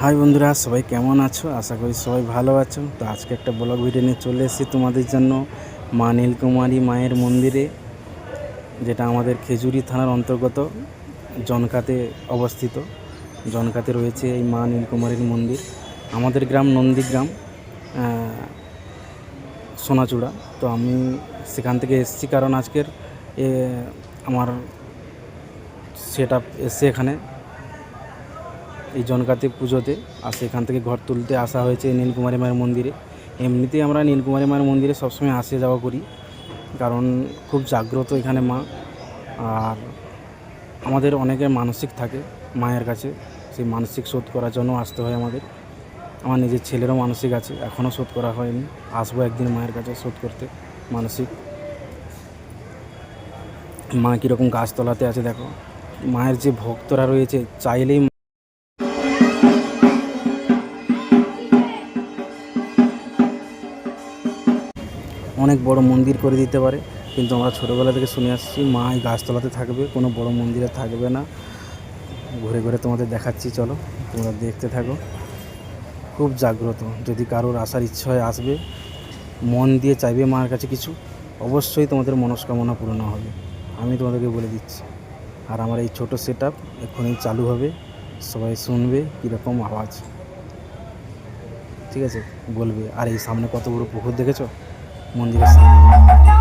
High বন্ধুরা, সবাই কেমন আছো? আশা করি সবাই ভালো আছো। তো আজকে একটা ব্লগ ভিডিও নিয়ে চলে এসেছি তোমাদের জন্য মা নীলকুমারী মায়ের মন্দিরে, যেটা আমাদের খেজুরি থানার অন্তর্গত জনকাতে অবস্থিত। জনকাতে রয়েছে এই মা নীলকুমারীর মন্দির। আমাদের গ্রাম নন্দীগ্রাম, সোনাচূড়া। তো আমি সেখান থেকে এসেছি কারণ আজকের আমার সেট আপ এসছে এখানে এই জনকাতে পুজোতে, আর সেখান থেকে ঘর তুলতে আসা হয়েছে নীলকুমারী মায়ের মন্দিরে। এমনিতেই আমরা নীলকুমারী মায়ের মন্দিরে সবসময় আসে যাওয়া করি, কারণ খুব জাগ্রত এখানে মা। আর আমাদের অনেকের মানসিক থাকে মায়ের কাছে, সেই মানসিক শোধ করার জন্য আসতে হয় আমাদের। আমার নিজের ছেলেরও মানসিক আছে, এখনও শোধ করা হয়নি। আসবো একদিন মায়ের কাছে শোধ করতে মানসিক। মা কীরকম গাছতলাতে আছে দেখো। মায়ের যে ভক্তরা রয়েছে চাইলেই অনেক বড় মন্দির করে দিতে পারে, কিন্তু আমরা ছোটোবেলা থেকে শুনে আসছি মা এই গাছতলাতে থাকবে, কোনো বড় মন্দিরে থাকবে না। ঘুরে ঘুরে তোমাদের দেখাচ্ছি, চলো তোমরা দেখতে থাকো। খুব জাগ্রত, যদি কারোর আসার ইচ্ছা হয় আসবে, মন দিয়ে চাইবে মার কাছে কিছু, অবশ্যই তোমাদের মনস্কামনা পূর্ণ হবে, আমি তোমাদেরকে বলে দিচ্ছি। আর আমার এই ছোটো সেট আপ এক্ষুনি চালু হবে, সবাই শুনবে কীরকম আওয়াজ, ঠিক আছে? বলবে আর এই সামনে কত বড় পুকুর দেখেছো মন্দিরের সামনে।